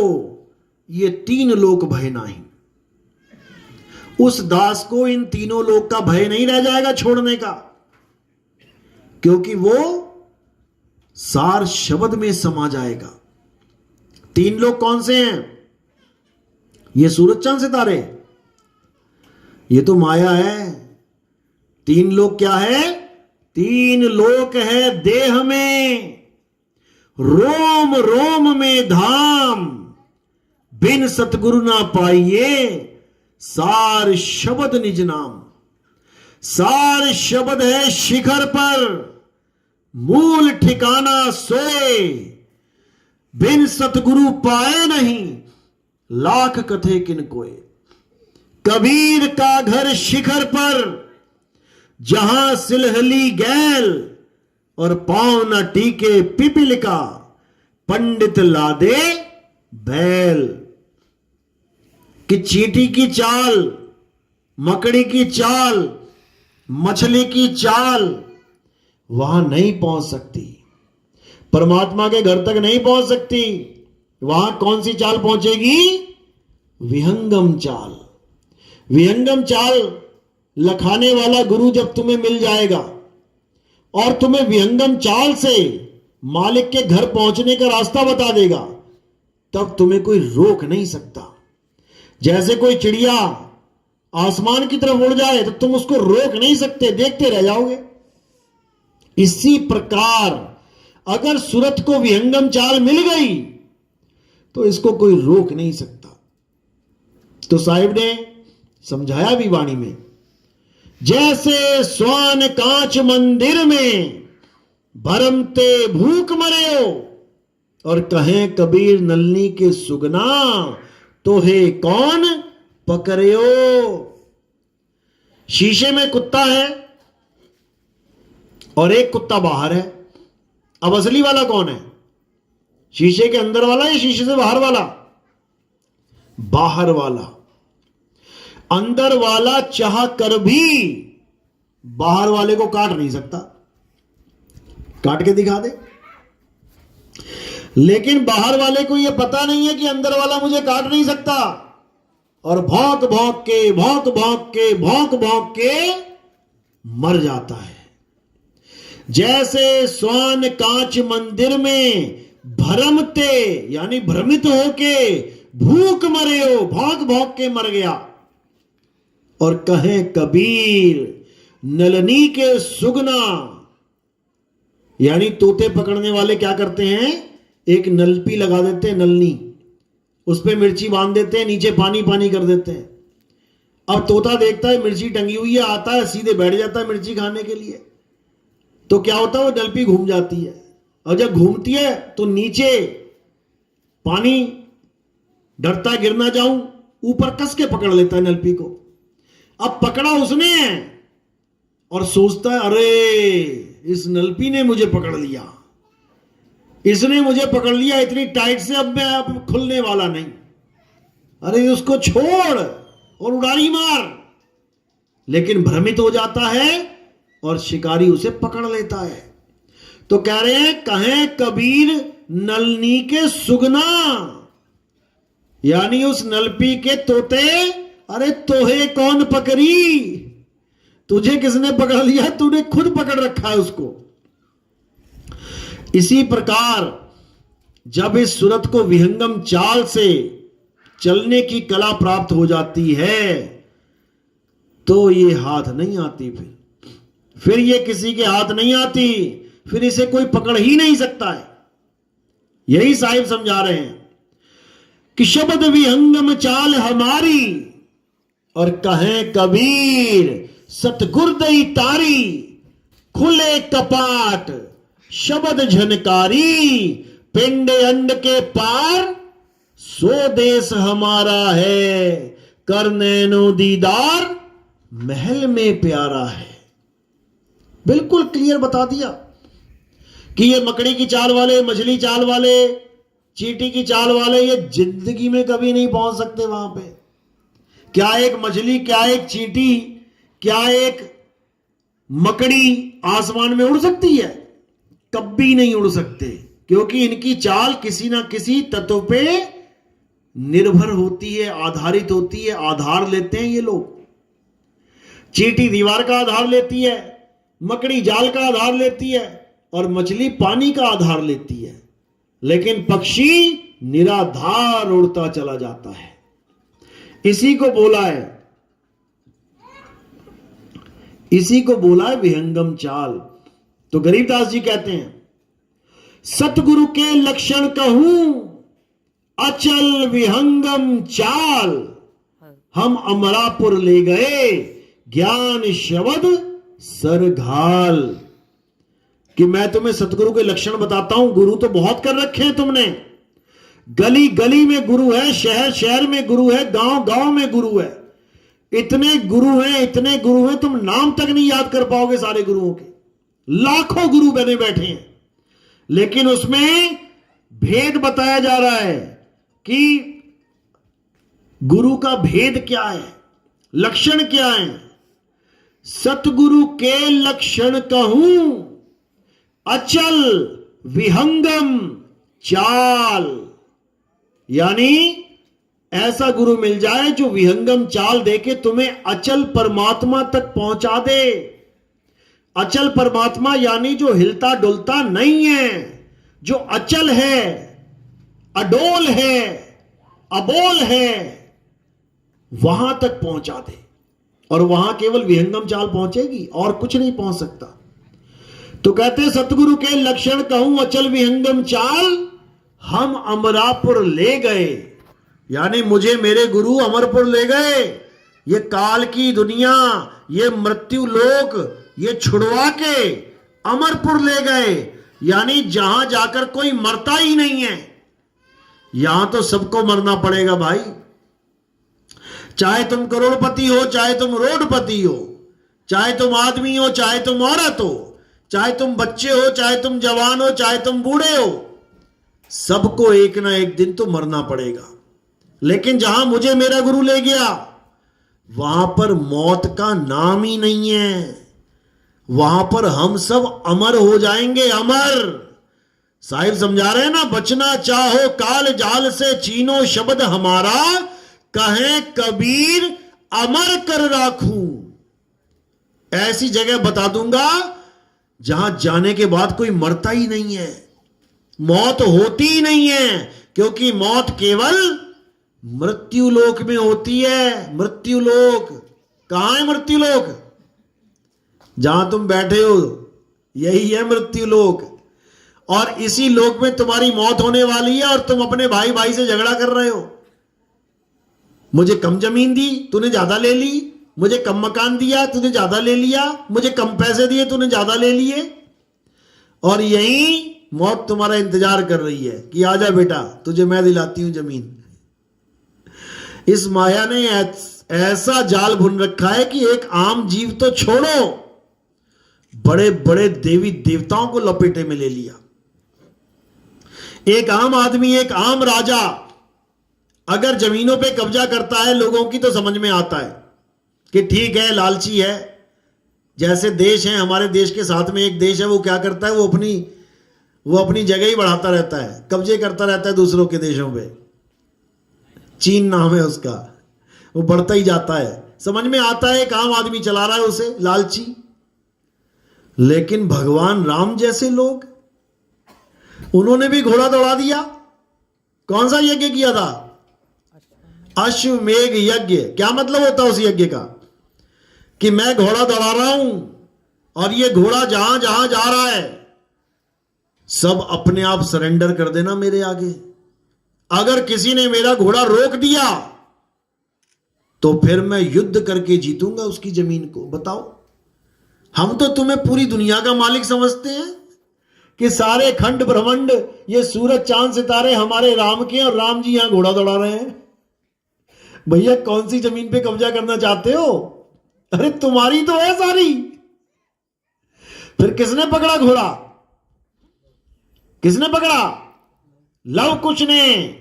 ये तीन लोक भय नाही। उस दास को इन तीनों लोक का भय नहीं रह जाएगा छोड़ने का, क्योंकि वो सार शब्द में समा जाएगा। तीन लोग कौन से हैं? ये सूरज चांद सितारे, ये तो माया है। तीन लोग क्या है? तीन लोक है देह में, रोम रोम में धाम, बिन सतगुरु ना पाइए सार शब्द निज नाम। सार शब्द है शिखर पर, मूल ठिकाना सोए, बिन सतगुरु पाए नहीं लाख कथे किन कोय। कबीर का घर शिखर पर, जहां सिलहली गैल, और पांव न टीके पिपिल का, पंडित लादे बैल। कि चींटी की चाल, मकड़ी की चाल, मछली की चाल वहां नहीं पहुंच सकती, परमात्मा के घर तक नहीं पहुंच सकती। वहां कौन सी चाल पहुंचेगी? विहंगम चाल। विहंगम चाल लखाने वाला गुरु जब तुम्हें मिल जाएगा और तुम्हें विहंगम चाल से मालिक के घर पहुंचने का रास्ता बता देगा, तब तुम्हें कोई रोक नहीं सकता। जैसे कोई चिड़िया आसमान की तरफ उड़ जाए तो तुम उसको रोक नहीं सकते, देखते रह जाओगे। इसी प्रकार अगर सूरत को विहंगम चाल मिल गई तो इसको कोई रोक नहीं सकता। तो साहिब ने समझाया भी वाणी में, जैसे स्वान कांच मंदिर में, भरमते भूख मरे हो, और कहें कबीर नलनी के सुगना, तो हे कौन पकड़ियो। शीशे में कुत्ता है और एक कुत्ता बाहर है। अब असली वाला कौन है? शीशे के अंदर वाला या शीशे से बाहर वाला? बाहर वाला। अंदर वाला चाह कर भी बाहर वाले को काट नहीं सकता, काट के दिखा दे। लेकिन बाहर वाले को यह पता नहीं है कि अंदर वाला मुझे काट नहीं सकता, और भौंक भौंक के भौंक भौंक के भौंक भौंक के मर जाता है। जैसे स्वान कांच मंदिर में भरमते, यानी भ्रमित होके भूख मरे हो, भौंक भौंक के मर गया। और कहें कबीर नलनी के सुगना, यानी तोते पकड़ने वाले क्या करते हैं? एक नलपी लगा देते हैं, नलनी, उस पे मिर्ची बांध देते हैं, नीचे पानी पानी कर देते हैं। अब तोता देखता है मिर्ची टंगी हुई है, आता है सीधे बैठ जाता है मिर्ची खाने के लिए। तो क्या होता है? वो नलपी घूम जाती है, और जब घूमती है तो नीचे पानी, डरता गिर ना जाऊं, ऊपर कस के पकड़ लेता है नलपी को। अब पकड़ा उसने है और सोचता है अरे इस नलपी ने मुझे पकड़ लिया, इसने मुझे पकड़ लिया इतनी टाइट से, अब मैं अब खुलने वाला नहीं। अरे उसको छोड़ और उड़ारी मार। लेकिन भ्रमित हो जाता है और शिकारी उसे पकड़ लेता है। तो कह रहे हैं कहें कबीर नलनी के सुगना, यानी उस नलपी के तोते, अरे तोहे कौन पकड़ी, तुझे किसने पकड़ लिया? तूने खुद पकड़ रखा है उसको। इसी प्रकार जब इस सूरत को विहंगम चाल से चलने की कला प्राप्त हो जाती है तो ये हाथ नहीं आती, फिर ये किसी के हाथ नहीं आती, फिर इसे कोई पकड़ ही नहीं सकता है। यही साहिब समझा रहे हैं कि शब्द विहंगम चाल हमारी, और कहें कबीर सतगुरदई तारी, खुले कपाट शब्द झनकारी, पिंड अंड के पार सो देश हमारा है, कर नैनो दीदार महल में प्यारा है। बिल्कुल क्लियर बता दिया कि ये मकड़ी की चाल वाले, मछली चाल वाले, चींटी की चाल वाले ये जिंदगी में कभी नहीं पहुंच सकते वहां पे। क्या एक मछली, क्या एक चींटी, क्या एक मकड़ी आसमान में उड़ सकती है? कभी नहीं उड़ सकते, क्योंकि इनकी चाल किसी ना किसी तत्व पे निर्भर होती है, आधारित होती है, आधार लेते हैं ये लोग। चींटी दीवार का आधार लेती है, मकड़ी जाल का आधार लेती है और मछली पानी का आधार लेती है, लेकिन पक्षी निराधार उड़ता चला जाता है। इसी को बोला है विहंगम चाल। तो गरीबदास जी कहते हैं, सतगुरु के लक्षण कहूं अचल विहंगम चाल, हम अमरापुर ले गए ज्ञान शब्द सरघाल। कि मैं तुम्हें सतगुरु के लक्षण बताता हूं। गुरु तो बहुत कर रखे हैं तुमने, गली गली में गुरु है, शहर शहर में गुरु है, गांव गांव में गुरु है। इतने गुरु हैं, इतने गुरु हैं, तुम नाम तक नहीं याद कर पाओगे सारे गुरुओं के। लाखों गुरु बने बैठे हैं, लेकिन उसमें भेद बताया जा रहा है कि गुरु का भेद क्या है, लक्षण क्या है। सतगुरु के लक्षण कहूं अचल विहंगम चाल, यानी ऐसा गुरु मिल जाए जो विहंगम चाल देके तुम्हें अचल परमात्मा तक पहुंचा दे। अचल परमात्मा यानी जो हिलता डुलता नहीं है, जो अचल है, अडोल है, अबोल है, वहां तक पहुंचा दे। और वहां केवल विहंगम चाल पहुंचेगी, और कुछ नहीं पहुंच सकता। तो कहते सतगुरु के लक्षण कहूं अचल विहंगम चाल, हम अमरापुर ले गए, यानी मुझे मेरे गुरु अमरपुर ले गए। ये काल की दुनिया, ये मृत्यु लोक, ये छुड़वा के अमरपुर ले गए, यानी जहां जाकर कोई मरता ही नहीं है। यहां तो सबको मरना पड़ेगा भाई, चाहे तुम करोड़पति हो, चाहे तुम रोडपति हो, चाहे तुम आदमी हो, चाहे तुम औरत हो, चाहे तुम बच्चे हो, चाहे तुम जवान हो, चाहे तुम बूढ़े हो, सबको एक ना एक दिन तो मरना पड़ेगा। लेकिन जहां मुझे मेरा गुरु ले गया, वहां पर मौत का नाम ही नहीं है। वहां पर हम सब अमर हो जाएंगे, अमर। साहिब समझा रहे हैं ना, बचना चाहो काल जाल से, चीनो शब्द हमारा, कहें कबीर अमर कर राखूं। ऐसी जगह बता दूंगा जहां जाने के बाद कोई मरता ही नहीं है, मौत होती ही नहीं है, क्योंकि मौत केवल मृत्यु लोक में होती है। मृत्यु लोक कहां है? मृत्यु लोक जहां तुम बैठे हो यही है मृत्यु लोक। और इसी लोक में तुम्हारी मौत होने वाली है, और तुम अपने भाई भाई से झगड़ा कर रहे हो। मुझे कम जमीन दी, तूने ज्यादा ले ली, मुझे कम मकान दिया, तूने ज्यादा ले लिया, मुझे कम पैसे दिए, तूने ज्यादा ले लिए। और यही मौत तुम्हारा इंतजार कर रही है कि आजा बेटा, तुझे मैं दिलाती हूं जमीन। इस माया ने ऐसा जाल बुन रखा है कि एक आम जीव तो छोड़ो, बड़े बड़े देवी देवताओं को लपेटे में ले लिया। एक आम आदमी, एक आम राजा अगर जमीनों पे कब्जा करता है लोगों की, तो समझ में आता है कि ठीक है, लालची है। जैसे देश है, हमारे देश के साथ में एक देश है, वो क्या करता है, वो अपनी जगह ही बढ़ाता रहता है, कब्जे करता रहता है दूसरों के देशों पे। चीन नाम है उसका, वो बढ़ता ही जाता है। समझ में आता है एक आम आदमी चला रहा है उसे, लालची। लेकिन भगवान राम जैसे लोग, उन्होंने भी घोड़ा दौड़ा दिया। कौन सा यज्ञ किया था? अश्वमेघ यज्ञ। क्या मतलब होता है उस यज्ञ का? कि मैं घोड़ा दौड़ा रहा हूं और ये घोड़ा जहां जहां जा रहा है सब अपने आप सरेंडर कर देना मेरे आगे। अगर किसी ने मेरा घोड़ा रोक दिया तो फिर मैं युद्ध करके जीतूंगा उसकी जमीन को। बताओ, हम तो तुम्हें पूरी दुनिया का मालिक समझते हैं कि सारे खंड ब्रह्मांड, ये सूरज चांद सितारे हमारे राम के, और राम जी यहां घोड़ा दौड़ा रहे हैं। भैया कौन सी जमीन पे कब्जा करना चाहते हो? अरे तुम्हारी तो है सारी। फिर किसने पकड़ा घोड़ा? किसने पकड़ा? लव कुश ने।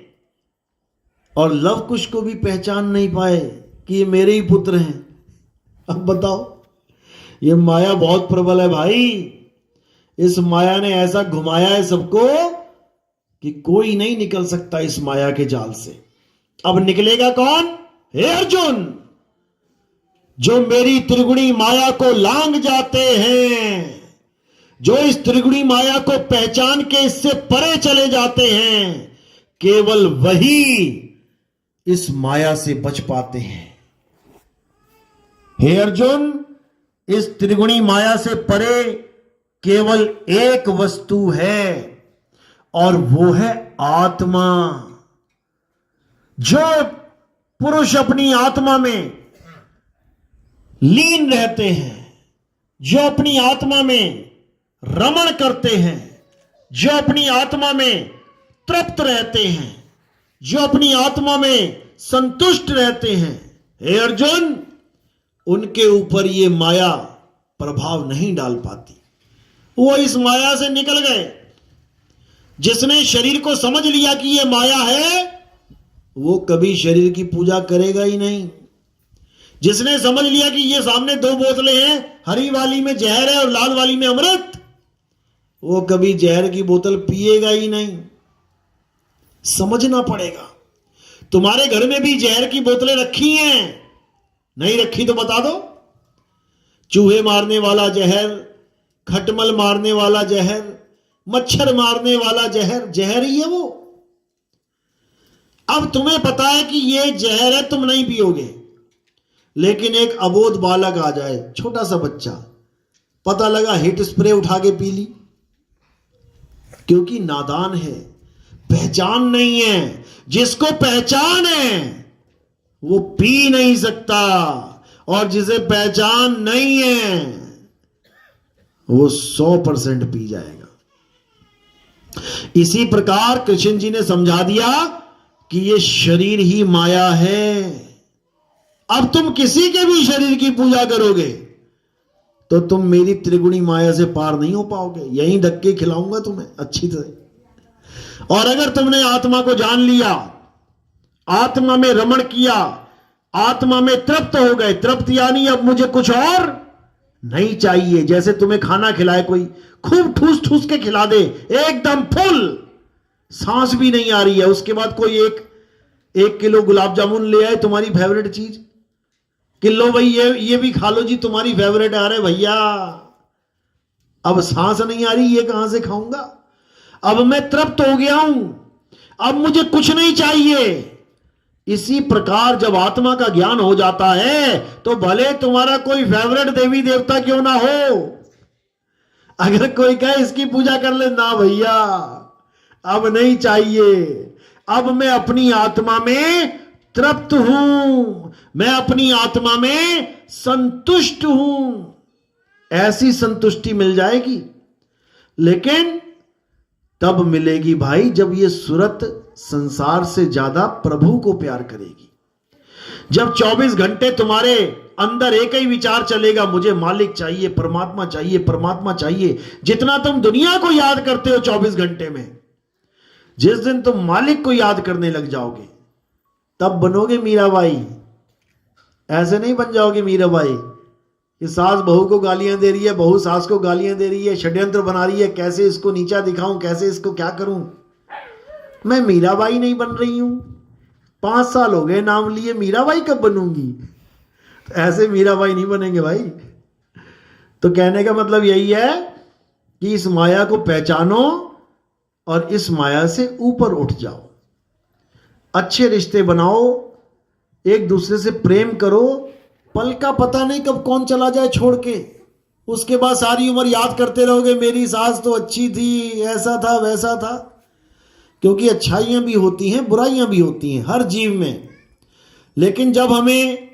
और लव कुश को भी पहचान नहीं पाए कि ये मेरे ही पुत्र हैं। अब बताओ, ये माया बहुत प्रबल है भाई। इस माया ने ऐसा घुमाया है सबको कि कोई नहीं निकल सकता इस माया के जाल से। अब निकलेगा कौन? हे अर्जुन, जो मेरी त्रिगुणी माया को लांग जाते हैं, जो इस त्रिगुणी माया को पहचान के इससे परे चले जाते हैं, केवल वही इस माया से बच पाते हैं। हे अर्जुन, इस त्रिगुणी माया से परे केवल एक वस्तु है, और वो है आत्मा। जो पुरुष अपनी आत्मा में लीन रहते हैं, जो अपनी आत्मा में रमण करते हैं, जो अपनी आत्मा में तृप्त रहते हैं, जो अपनी आत्मा में संतुष्ट रहते हैं, हे अर्जुन, उनके ऊपर ये माया प्रभाव नहीं डाल पाती। वो इस माया से निकल गए। जिसने शरीर को समझ लिया कि ये माया है, वो कभी शरीर की पूजा करेगा ही नहीं। जिसने समझ लिया कि ये सामने दो बोतलें हैं, हरी वाली में जहर है और लाल वाली में अमृत, वो कभी जहर की बोतल पिएगा ही नहीं। समझना पड़ेगा। तुम्हारे घर में भी जहर की बोतलें रखी हैं? नहीं रखी तो बता दो। चूहे मारने वाला जहर, खटमल मारने वाला जहर, मच्छर मारने वाला जहर, जहर ही है वो। अब तुम्हें पता है कि ये जहर है, तुम नहीं पियोगे, लेकिन एक अबोध बालक आ जाए, छोटा सा बच्चा, पता लगा हिट स्प्रे उठा के पी ली, क्योंकि नादान है, पहचान नहीं है। जिसको पहचान है वो पी नहीं सकता, और जिसे पहचान नहीं है वो 100% पी जाएगा। इसी प्रकार कृष्ण जी ने समझा दिया कि ये शरीर ही माया है। अब तुम किसी के भी शरीर की पूजा करोगे तो तुम मेरी त्रिगुणी माया से पार नहीं हो पाओगे। यहीं धक्के खिलाऊंगा तुम्हें अच्छी तरह। और अगर तुमने आत्मा को जान लिया, आत्मा में रमण किया, आत्मा में तृप्त हो गए, तृप्त यानी अब मुझे कुछ और नहीं चाहिए। जैसे तुम्हें खाना खिलाए कोई, खूब ठूस ठूस के खिला दे, एकदम फुल, सांस भी नहीं आ रही है, उसके बाद कोई एक किलो गुलाब जामुन ले आए, तुम्हारी फेवरेट चीज, किलो भाई ये भी खा लो जी, तुम्हारी फेवरेट। आ रहे भैया अब सांस नहीं आ रही, ये कहां से खाऊंगा? अब मैं तृप्त हो गया हूं, अब मुझे कुछ नहीं चाहिए। इसी प्रकार जब आत्मा का ज्ञान हो जाता है तो भले तुम्हारा कोई फेवरेट देवी देवता क्यों ना हो, अगर कोई कहे इसकी पूजा कर ले, ना भैया अब नहीं चाहिए, अब मैं अपनी आत्मा में तृप्त हूं, मैं अपनी आत्मा में संतुष्ट हूं। ऐसी संतुष्टि मिल जाएगी, लेकिन तब मिलेगी भाई जब ये सूरत संसार से ज्यादा प्रभु को प्यार करेगी। जब 24 घंटे तुम्हारे अंदर एक ही विचार चलेगा, मुझे मालिक चाहिए, परमात्मा चाहिए, परमात्मा चाहिए। जितना तुम दुनिया को याद करते हो 24 घंटे में, जिस दिन तुम मालिक को याद करने लग जाओगे तब बनोगे मीराबाई। ऐसे नहीं बन जाओगे मीराबाई कि सास बहू को गालियां दे रही है, बहू सास को गालियां दे रही है, षड्यंत्र बना रही है, कैसे इसको नीचा दिखाऊं, कैसे इसको क्या करूं। मैं मीराबाई नहीं बन रही हूं, 5 साल हो गए नाम लिए, मीराबाई कब बनूंगी? तो ऐसे मीराबाई नहीं बनेंगे भाई। तो कहने का मतलब यही है कि इस माया को पहचानो और इस माया से ऊपर उठ जाओ। अच्छे रिश्ते बनाओ, एक दूसरे से प्रेम करो। पल का पता नहीं कब कौन चला जाए छोड़ के, उसके बाद सारी उम्र याद करते रहोगे, मेरी सास तो अच्छी थी, ऐसा था वैसा था। क्योंकि अच्छाइयां भी होती हैं, बुराइयां भी होती हैं हर जीव में, लेकिन जब हमें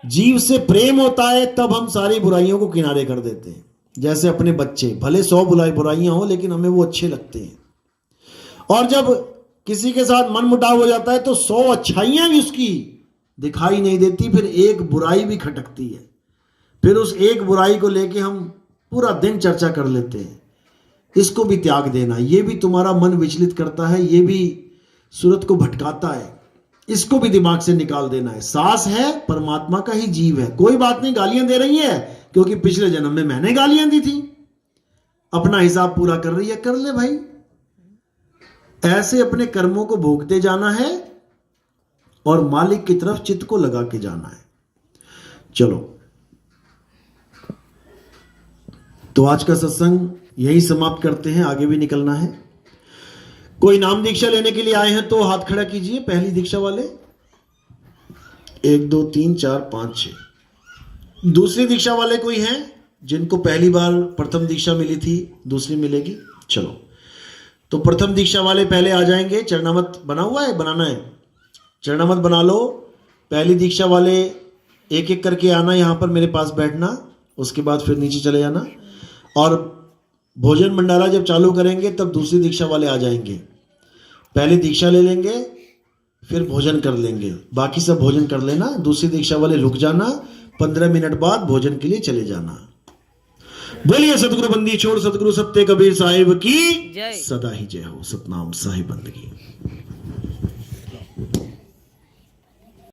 जीव से प्रेम होता है तब हम सारी बुराइयों को किनारे कर देते हैं। जैसे अपने बच्चे, भले 100 बुराइयां हो लेकिन हमें वो अच्छे लगते हैं। और जब किसी के साथ मन मुटाव हो जाता है तो 100 अच्छाइयां भी उसकी दिखाई नहीं देती, फिर एक बुराई भी खटकती है। फिर उस एक बुराई को लेके हम पूरा दिन चर्चा कर लेते हैं। इसको भी त्याग देना, ये भी तुम्हारा मन विचलित करता है, ये भी सूरत को भटकाता है, इसको भी दिमाग से निकाल देना है। सांस है परमात्मा का ही जीव है। कोई बात नहीं, गालियां दे रही है क्योंकि पिछले जन्म में मैंने गालियां दी थी, अपना हिसाब पूरा कर रही है, कर ले भाई। ऐसे अपने कर्मों को भोगते जाना है और मालिक की तरफ चित्त को लगा के जाना है। चलो, तो आज का सत्संग यही समाप्त करते हैं, आगे भी निकलना है। कोई नाम दीक्षा लेने के लिए आए हैं तो हाथ खड़ा कीजिए। पहली दीक्षा वाले 1 2 3 4 5 6। दूसरी दीक्षा वाले कोई हैं जिनको पहली बार प्रथम दीक्षा मिली थी, दूसरी मिलेगी? चलो, तो प्रथम दीक्षा वाले पहले आ जाएंगे। चरणामत बना हुआ है, बनाना है, चरणामत बना लो। पहली दीक्षा वाले एक एक करके आना, यहां पर मेरे पास बैठना, उसके बाद फिर नीचे चले जाना। और भोजन भंडारा जब चालू करेंगे तब दूसरी दीक्षा वाले आ जाएंगे। पहले दीक्षा ले लेंगे, फिर भोजन कर लेंगे, बाकी सब भोजन कर लेना। दूसरी दीक्षा वाले रुक जाना, 15 मिनट बाद भोजन के लिए चले जाना। बोलिए सतगुरु बंदी छोड़ सतगुरु सत्य कबीर साहिब की जय। सदा ही जय हो। सतनाम साहिब बंदगी।